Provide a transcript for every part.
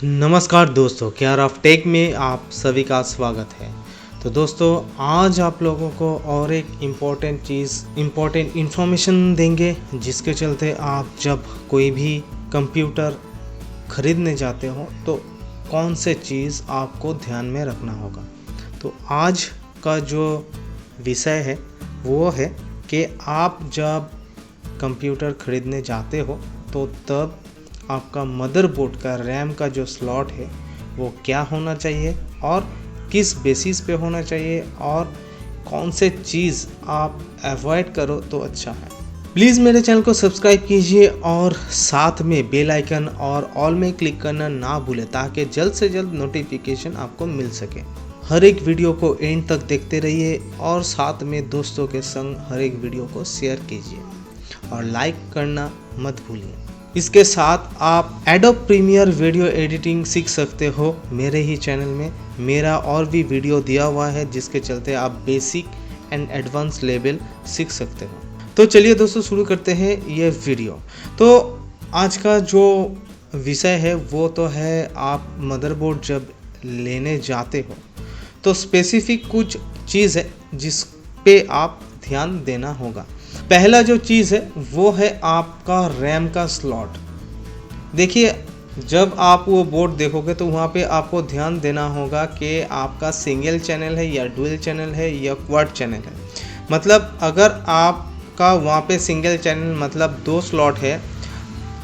नमस्कार दोस्तों, care of take में आप सभी का स्वागत है। तो दोस्तों, आज आप लोगों को और एक इम्पोर्टेंट इन्फॉर्मेशन देंगे, जिसके चलते आप जब कोई भी कंप्यूटर खरीदने जाते हो तो कौन से चीज़ आपको ध्यान में रखना होगा। तो आज का जो विषय है वो है कि आप जब कंप्यूटर खरीदने जाते हो तो तब आपका मदरबोर्ड का रैम का जो स्लॉट है वो क्या होना चाहिए और किस बेसिस पे होना चाहिए और कौन से चीज़ आप अवॉइड करो तो अच्छा है। प्लीज़ मेरे चैनल को सब्सक्राइब कीजिए और साथ में बेल आइकन और ऑल में क्लिक करना ना भूलें, ताकि जल्द से जल्द नोटिफिकेशन आपको मिल सके। हर एक वीडियो को एंड तक देखते रहिए और साथ में दोस्तों के संग हर एक वीडियो को शेयर कीजिए और लाइक करना मत भूलिए। इसके साथ आप एडोब प्रीमियर वीडियो एडिटिंग सीख सकते हो मेरे ही चैनल में। मेरा और भी वीडियो दिया हुआ है, जिसके चलते आप बेसिक एंड एडवांस लेवल सीख सकते हो। तो चलिए दोस्तों, शुरू करते हैं ये वीडियो। तो आज का जो विषय है वो तो है, आप मदरबोर्ड जब लेने जाते हो तो स्पेसिफिक कुछ चीज़ है जिस पे आप ध्यान देना होगा। पहला जो चीज़ है वो है आपका रैम का स्लॉट। देखिए, जब आप वो बोर्ड देखोगे तो वहाँ पे आपको ध्यान देना होगा कि आपका सिंगल चैनल है या डुअल चैनल है या क्वाड चैनल है। मतलब अगर आपका वहाँ पे सिंगल चैनल मतलब 2 स्लॉट है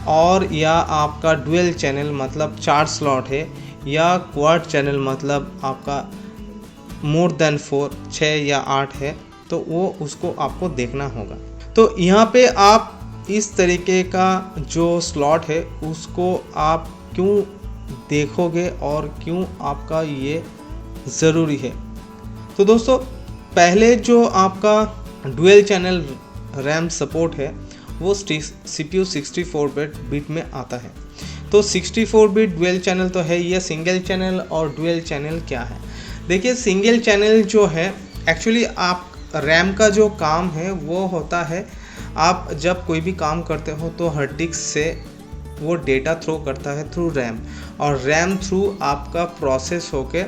और या आपका डुअल चैनल मतलब 4 स्लॉट है या क्वाड चैनल मतलब आपका मोर देन 4 6 या 8 है, तो वो उसको आपको देखना होगा। तो यहाँ पे आप इस तरीके का जो स्लॉट है उसको आप क्यों देखोगे और क्यों आपका ये ज़रूरी है। तो दोस्तों, पहले जो आपका डुअल चैनल रैम सपोर्ट है वो CPU 64 बिट में आता है। तो 64 बिट डुअल चैनल तो है, ये सिंगल चैनल और डुअल चैनल क्या है। देखिए, सिंगल चैनल जो है एक्चुअली आप रैम का जो काम है वो होता है, आप जब कोई भी काम करते हो तो हार्ड डिस्क से वो डेटा थ्रो करता है थ्रू रैम, और रैम थ्रू आपका प्रोसेस होके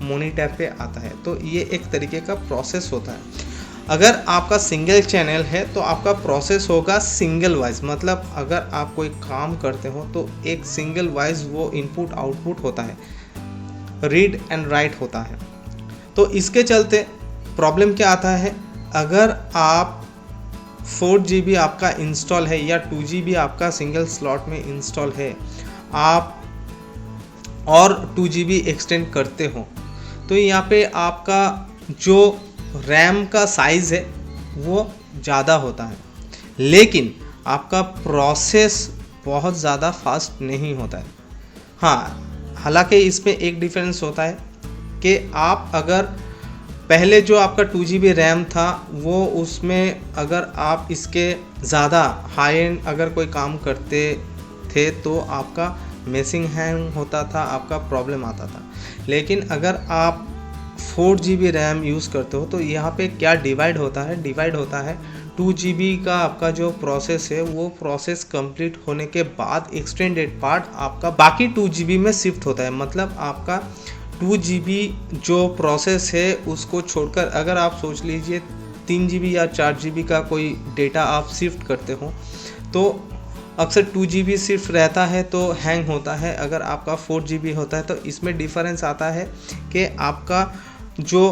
मॉनिटर पे आता है। तो ये एक तरीके का प्रोसेस होता है। अगर आपका सिंगल चैनल है तो आपका प्रोसेस होगा सिंगल वाइज, मतलब अगर आप कोई काम करते हो तो एक सिंगल वाइज वो इनपुट आउटपुट होता है, रीड एंड राइट होता है। तो इसके चलते प्रॉब्लम क्या आता है, अगर आप 4 GB आपका इंस्टॉल है या 2 GB आपका सिंगल स्लॉट में इंस्टॉल है, आप और 2 GB एक्सटेंड करते हो, तो यहाँ पे आपका जो रैम का साइज़ है वो ज़्यादा होता है, लेकिन आपका प्रोसेस बहुत ज़्यादा फास्ट नहीं होता है। हाँ, हालांकि इसमें एक डिफरेंस होता है कि आप अगर पहले जो आपका 2 GB रैम था वो उसमें अगर आप इसके ज़्यादा हाई एंड अगर कोई काम करते थे तो आपका मेसिंग हैंग होता था, आपका प्रॉब्लम आता था। लेकिन अगर आप 4 GB रैम यूज़ करते हो तो यहाँ पे क्या डिवाइड होता है 2 GB का आपका जो प्रोसेस है वो प्रोसेस कंप्लीट होने के बाद एक्सटेंडेड पार्ट आपका बाकी 2 GB में शिफ्ट होता है। मतलब आपका 2 GB जो प्रोसेस है उसको छोड़कर अगर आप सोच लीजिए 3 GB या 4 GB का कोई डेटा आप शिफ्ट करते हो तो अक्सर 2 GB सिर्फ रहता है तो हैंग होता है। अगर आपका 4 GB होता है तो इसमें डिफरेंस आता है कि आपका जो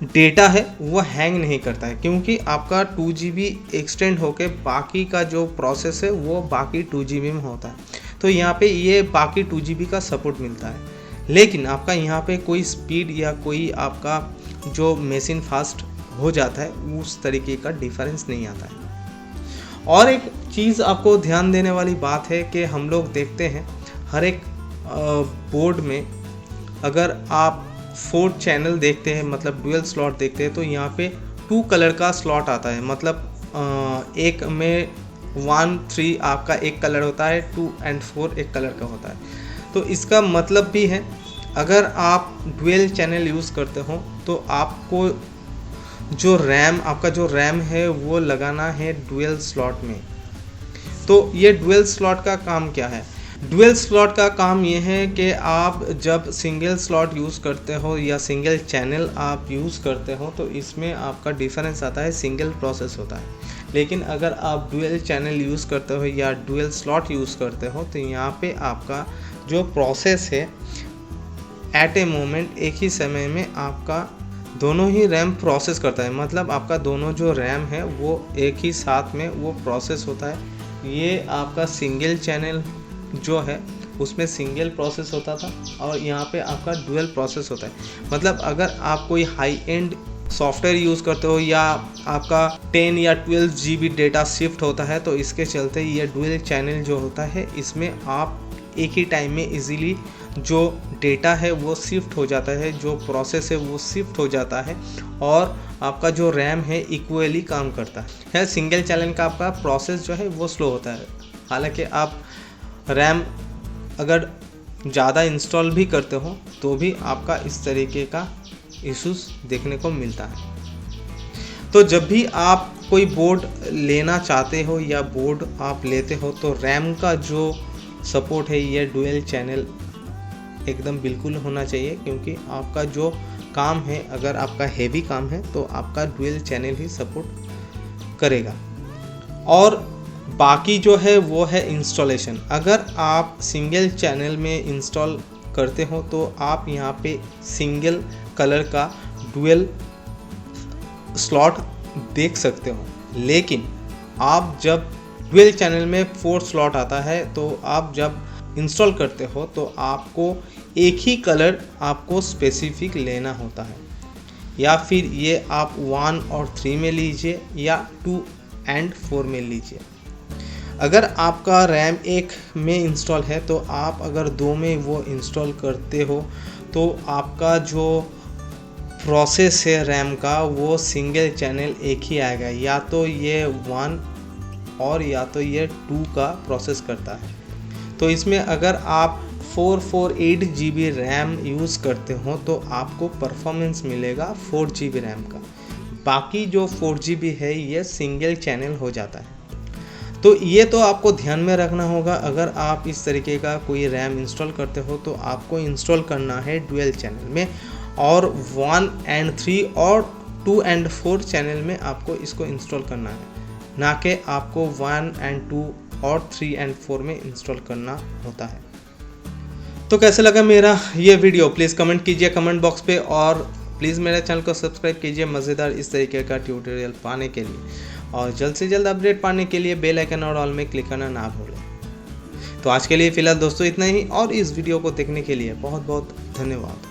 डेटा है वो हैंग नहीं करता है, क्योंकि आपका 2 GB एक्सटेंड होके बाकी का जो प्रोसेस है वो बाकी 2 GB में होता है। तो यहाँ पे ये बाकी 2 GB का सपोर्ट मिलता है, लेकिन आपका यहाँ पे कोई स्पीड या कोई आपका जो मशीन फास्ट हो जाता है उस तरीके का डिफरेंस नहीं आता है। और एक चीज़ आपको ध्यान देने वाली बात है कि हम लोग देखते हैं हर एक बोर्ड में अगर आप 4 चैनल देखते हैं मतलब डुअल स्लॉट देखते हैं तो यहाँ पे 2 कलर का स्लॉट आता है। मतलब एक में 1 3 आपका एक कलर होता है, 2 और 4 एक कलर का होता है। तो इसका मतलब भी है, अगर आप डुअल चैनल यूज़ करते हो तो आपको जो रैम है वो लगाना है डुअल स्लॉट में। तो ये डुअल स्लॉट का काम क्या है, डुअल स्लॉट का काम ये है कि आप जब सिंगल स्लॉट यूज़ करते हो या सिंगल चैनल आप यूज़ करते हो तो इसमें आपका डिफरेंस आता है, सिंगल प्रोसेस होता है। लेकिन अगर आप डुअल चैनल यूज़ करते हो या डुअल स्लॉट यूज़ करते हो तो यहाँ पे आपका जो प्रोसेस है एट ए मोमेंट एक ही समय में आपका दोनों ही रैम प्रोसेस करता है। मतलब आपका दोनों जो रैम है वो एक ही साथ में वो प्रोसेस होता है। ये आपका सिंगल चैनल जो है उसमें सिंगल प्रोसेस होता था और यहाँ पे आपका डुअल प्रोसेस होता है। मतलब अगर आप कोई हाई एंड सॉफ्टवेयर यूज़ करते हो या आपका 10 या 12 GB डेटा शिफ्ट होता है तो इसके चलते ये डुअल चैनल जो होता है इसमें आप एक ही टाइम में इजीली जो डेटा है वो शिफ्ट हो जाता है, जो प्रोसेस है वो शिफ्ट हो जाता है और आपका जो रैम है इक्वली काम करता है। सिंगल चैनल का आपका प्रोसेस जो है वो स्लो होता है। हालांकि आप रैम अगर ज़्यादा इंस्टॉल भी करते हो तो भी आपका इस तरीके का इश्यूज देखने को मिलता है। तो जब भी आप कोई बोर्ड लेना चाहते हो या बोर्ड आप लेते हो तो रैम का जो सपोर्ट है ये डुअल चैनल एकदम बिल्कुल होना चाहिए, क्योंकि आपका जो काम है अगर आपका हेवी काम है तो आपका डुअल चैनल ही सपोर्ट करेगा। और बाकी जो है वो है इंस्टॉलेशन। अगर आप सिंगल चैनल में इंस्टॉल करते हो तो आप यहाँ पे सिंगल कलर का डुअल स्लॉट देख सकते हो, लेकिन आप जब डुअल चैनल में 4 स्लॉट आता है तो आप जब इंस्टॉल करते हो तो आपको एक ही कलर आपको स्पेसिफिक लेना होता है, या फिर ये आप 1 और 3 में लीजिए या 2 and 4 में लीजिए। अगर आपका रैम 1 में इंस्टॉल है तो आप अगर 2 में वो इंस्टॉल करते हो तो आपका जो प्रोसेस है रैम का वो सिंगल चैनल एक ही आएगा, या तो ये 1 और या तो ये 2 का प्रोसेस करता है। तो इसमें अगर आप 448 GB रैम यूज़ करते हो तो आपको परफॉर्मेंस मिलेगा 4 GB रैम का। बाकी जो 4 GB है ये सिंगल चैनल हो जाता है। तो ये तो आपको ध्यान में रखना होगा। अगर आप इस तरीके का कोई रैम इंस्टॉल करते हो तो आपको इंस्टॉल करना है डुअल चैनल में, और 1 and 3 और 2 and 4 चैनल में आपको इसको इंस्टॉल करना है, ना कि आपको 1 and 2 और 3 and 4 में इंस्टॉल करना होता है। तो कैसे लगा मेरा ये वीडियो प्लीज़ कमेंट कीजिए कमेंट बॉक्स पे, और प्लीज़ मेरे चैनल को सब्सक्राइब कीजिए मज़ेदार इस तरीके का ट्यूटोरियल पाने के लिए, और जल्द से जल्द अपडेट पाने के लिए बेल आइकन और ऑल में क्लिक करना ना भूलें। तो आज के लिए फ़िलहाल दोस्तों इतना ही, और इस वीडियो को देखने के लिए बहुत बहुत धन्यवाद।